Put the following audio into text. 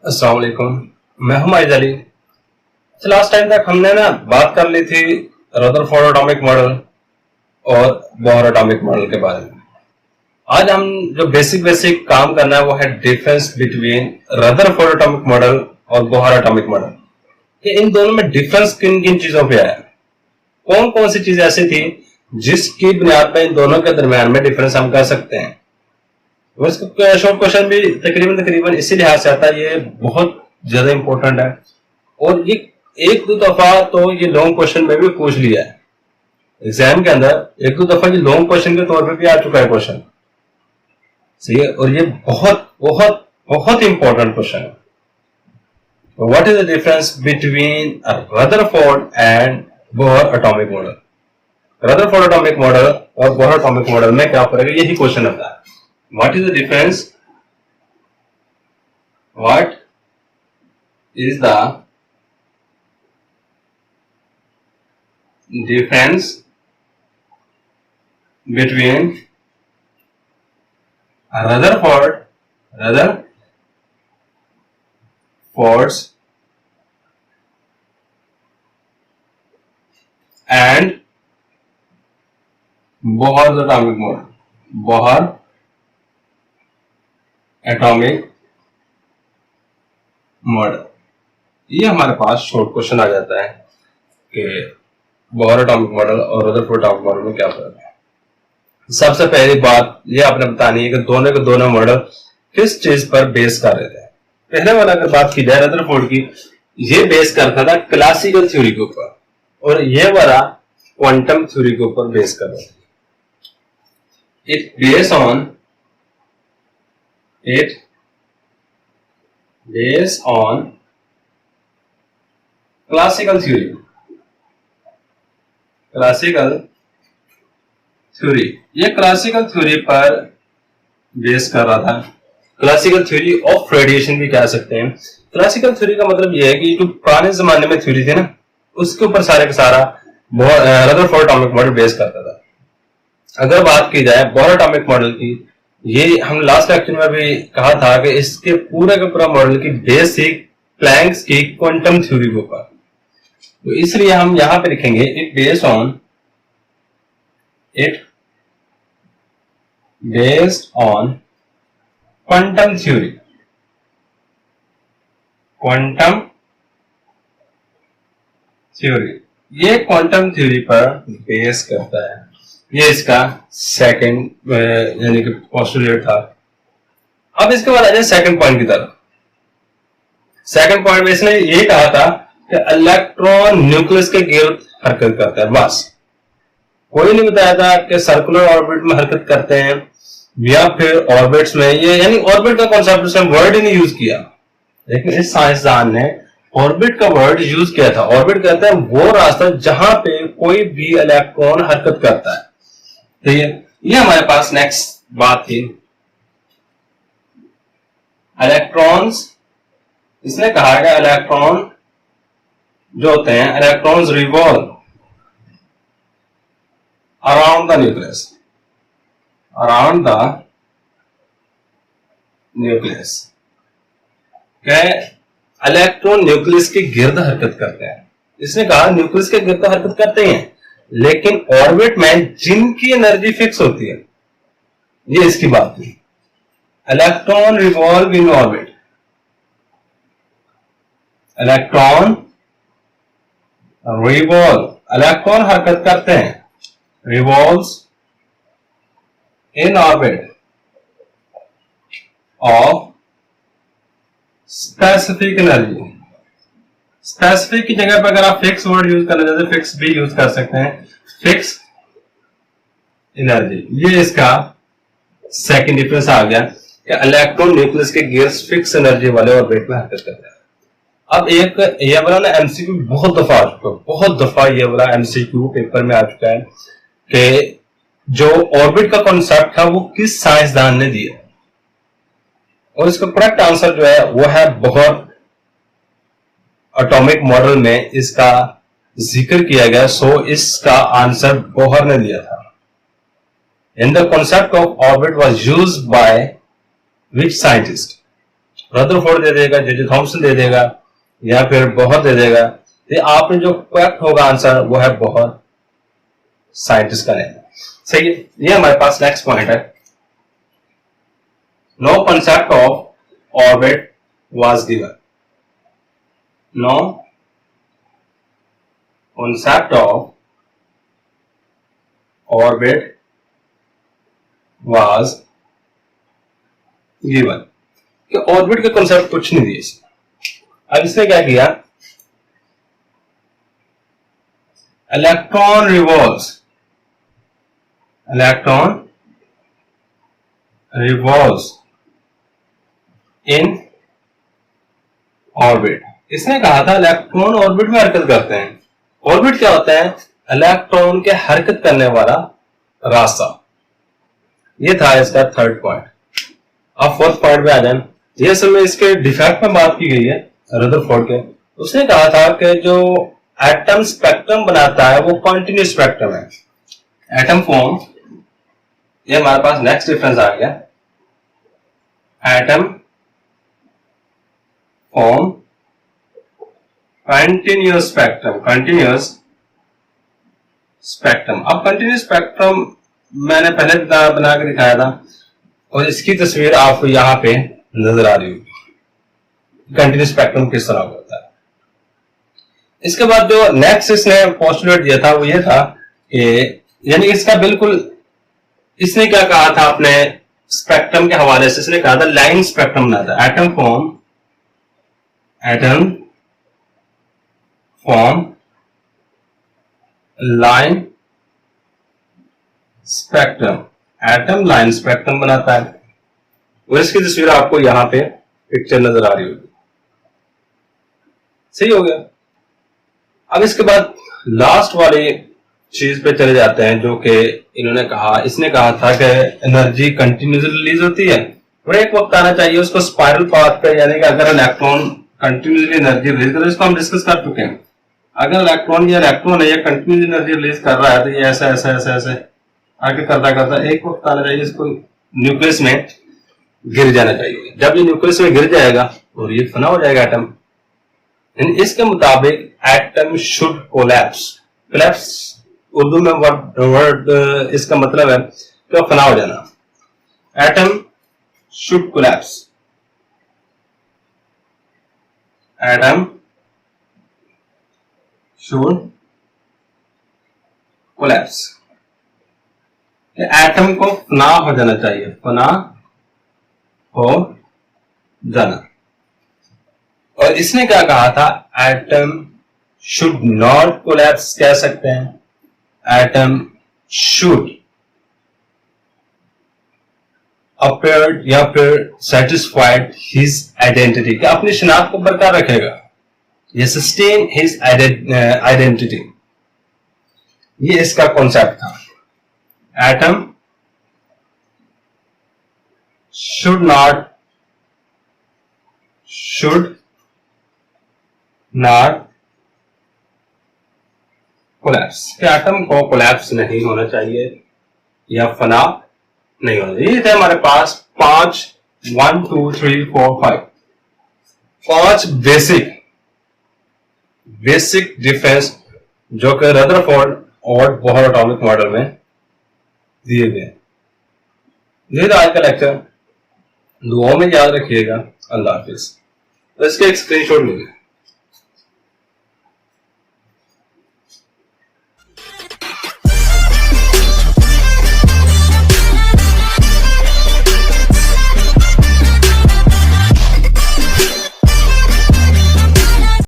अस्सलाम वालेकुम। मैं हूं माजिद अली। लास्ट टाइम तक हमने ना बात कर ली थी रदरफोर्ड एटॉमिक मॉडल और बोहर एटॉमिक मॉडल के बारे में। आज हम जो बेसिक बेसिक काम करना है वो है difference between Rutherford atomic model और बोहर एटॉमिक मॉडल, कि इन दोनों में डिफरेंस किन किन चीजों पे आया, कौन कौन सी चीजें ऐसी थी जिसकी बुनियाद पर इन दोनों के दरमियान में डिफरेंस हम कर सकते हैं। शॉर्ट क्वेश्चन भी तकरीबन इसी लिहाज से आता है, ये बहुत ज्यादा इंपॉर्टेंट है और ये एक दो दफा तो ये लॉन्ग क्वेश्चन में भी पूछ लिया है एग्जाम के अंदर, एक दो दफा ये लॉन्ग क्वेश्चन के तौर पे भी आ चुका है क्वेश्चन। सही है, और ये बहुत बहुत बहुत इंपॉर्टेंट क्वेश्चन है। What is the difference between Rutherford and Bohr atomic model? Rutherford atomic model और बोहर एटॉमिक मॉडल में क्या फर्क है, यही क्वेश्चन आता है। What is the difference? What is the difference between Rutherford's and Bohr's atomic model? Bohr atomic model, ये हमारे पास शॉर्ट क्वेश्चन आ जाता है कि बोहर एटॉमिक मॉडल और रदरफोर्ड एटॉमिक मॉडल में क्या फर्क है। सबसे पहली बात ये आपने बतानी है कि दोनों के दोनों मॉडल किस चीज पर बेस कर रहे थे। पहले वाला अगर बात की जाए रदरफोर्ड की, ये बेस करता था क्लासिकल थ्योरी के ऊपर और ये वाला क्वांटम थ्योरी के ऊपर बेस कर रहा था। It based on classical theory. ये क्लासिकल थ्योरी पर बेस कर रहा था। क्लासिकल थ्योरी ऑफ रेडिएशन भी कह सकते हैं। क्लासिकल थ्योरी का मतलब ये है कि जो पुराने जमाने में थ्योरी थी ना, उसके ऊपर सारे का सारा रदरफोर्ड एटॉमिक मॉडल बेस करता था। अगर बात की जाए बोहर एटॉमिक मॉडल की, ये हम लास्ट लेक्चर में भी कहा था कि इसके पूरे का पूरा मॉडल की बेसिक प्लैंक्स की क्वांटम थ्योरी के ऊपर, तो इसलिए हम यहां पे लिखेंगे it based on quantum theory. ये क्वांटम थ्योरी पर बेस करता है। ये इसका सेकंड यानी कि पोस्टुलेट था। अब इसके बाद आ जाए सेकंड पॉइंट की तरफ। सेकंड पॉइंट में इसने ये कहा था कि इलेक्ट्रॉन न्यूक्लियस के गिर्द हरकत करता है, बस। कोई नहीं बताया था कि सर्कुलर ऑर्बिट में हरकत करते हैं या फिर ऑर्बिट्स में, ये यानी ऑर्बिट का कॉन्सेप्ट उसने वर्ड ही नहीं यूज किया, लेकिन इस साइंसदान ने ऑर्बिट का वर्ड यूज किया था। ऑर्बिट कहता है वो रास्ता जहां पे कोई भी इलेक्ट्रॉन हरकत करता है। तो ये हमारे पास नेक्स्ट बात थी इलेक्ट्रॉन्स। इसने कहा कि इलेक्ट्रॉन जो होते हैं, electrons revolve around the nucleus. Electron nucleus के गिर्द हरकत करते हैं। इसने कहा न्यूक्लियस के गिर्द हरकत करते हैं, लेकिन ऑर्बिट में जिनकी एनर्जी फिक्स होती है, ये इसकी बात थी। Electron revolve in orbit, electron हरकत करते हैं, revolves in orbit of specific energy. Specific की जगह पर अगर आप फिक्स वर्ड यूज करना चाहते हैं, फिक्स भी यूज कर सकते हैं, फिक्स एनर्जी। ये इसका सेकंड डिफरेंस आ गया कि इलेक्ट्रॉन न्यूक्लियस के गियर्स फिक्स एनर्जी वाले ऑर्बिट में हरकत करते हैं। अब एक ये वाला ना एमसीक्यू बहुत दफा आ चुका है, बहुत दफा ये वाला एमसीक्यू पेपर में आ चुका है कि जो ऑर्बिट का कॉन्सेप्ट था वो किस साइंसदान ने दिया, और इसका करेक्ट आंसर जो है वो है बोहर एटॉमिक मॉडल में इसका जिक्र किया गया। सो इसका आंसर बोहर ने दिया था। In the concept of orbit was used by which scientist? Rutherford दे देगा, जे थॉमसन दे देगा, या फिर बोहर दे देगा। तो आपने जो करेक्ट होगा आंसर वो है बोहर, साइंटिस्ट का नेम। सही है, ये हमारे पास नेक्स्ट पॉइंट है। No concept of orbit was given. No concept of orbit was given, कि ऑर्बिट के कॉन्सेप्ट कुछ नहीं दिए इसने। अब इसने क्या किया, electron revolves, electron revolves in orbit. इसने कहा था इलेक्ट्रॉन ऑर्बिट में हरकत करते हैं। ऑर्बिट क्या होता है, इलेक्ट्रॉन के हरकत करने वाला रास्ता। ये था इसका थर्ड पॉइंट। अब फोर्थ पॉइंट पे आ जाए। ये समय इसके डिफेक्ट में बात की गई है रदरफोर्ड के। उसने कहा था कि जो एटम स्पेक्ट्रम बनाता है वो कॉन्टिन्यूस स्पेक्ट्रम है। एटम फॉर्म, ये हमारे पास नेक्स्ट डिफरेंस आ गया। Atom form continuous spectrum, continuous spectrum. अब कंटिन्यूस स्पेक्ट्रम मैंने पहले बना के दिखाया था, और इसकी तस्वीर आपको यहां पे नजर आ रही होगी कंटिन्यूस स्पेक्ट्रम किस तरह होता है। इसके बाद जो नेक्स्ट इसने पोस्टुलेट दिया था वो ये था कि यानी इसका बिल्कुल, इसने क्या कहा था अपने स्पेक्ट्रम के हवाले से, इसने कहा था लाइन स्पेक्ट्रम बनाता है। Atom form line spectrum, atom line spectrum बनाता है। और इसकी तस्वीर आपको यहां पे पिक्चर नजर आ रही होगी। सही हो गया। अब इसके बाद लास्ट वाली चीज पे चले जाते हैं, जो कि इन्होंने कहा, इसने कहा था कि एनर्जी कंटिन्यूसली रिलीज होती है और एक वक्त आना चाहिए उसको स्पाइरल पाथ पे, यानी कि अगर इलेक्ट्रॉन कंटिन्यूसली एनर्जी रिलीज करे, इसको हम डिस्कस कर चुके हैं। अगर इलेक्ट्रॉन है ये कंटिन्यूसली एनर्जी रिलीज कर रहा है तो ये ऐसा ऐसा ऐसा ऐसे आगे करता करता एक वक्त आना चाहिए इसको न्यूक्लियस में गिर जाना चाहिए। जब ये न्यूक्लियस में गिर जाएगा और ये फना हो जाएगा एटम। इसके मुताबिक atom should collapse. Collapse Urdu में वर्ड इसका मतलब है कि फना हो जाना। Atom should collapse, atom should collapse. Atom को फना हो जाना चाहिए, फना हो जाना। और इसने क्या कहा था, एटम शुड नॉट कोलैप्स कह सकते हैं, एटम शुड अपीयर या फिर सेटिस्फाइड हिज आइडेंटिटी, कि अपनी शिनाख्त को बरकरार रखेगा, ये सस्टेन हिज आइडेंटिटी। ये इसका कॉन्सेप्ट था। एटम should not collapse, कि एटम को कोलैप्स नहीं होना चाहिए या फना नहीं होना चाहिए। ये थे हमारे पास 1 2 3 4 5 बेसिक डिफरेंस जो कि रदरफोर्ड और बोहर एटॉमिक मॉडल में दिए गए। ये था आज का लेक्चर। दुआ में याद रखिएगा। अल्लाह हाफिज। तो इसके एक स्क्रीनशॉट लीजिए।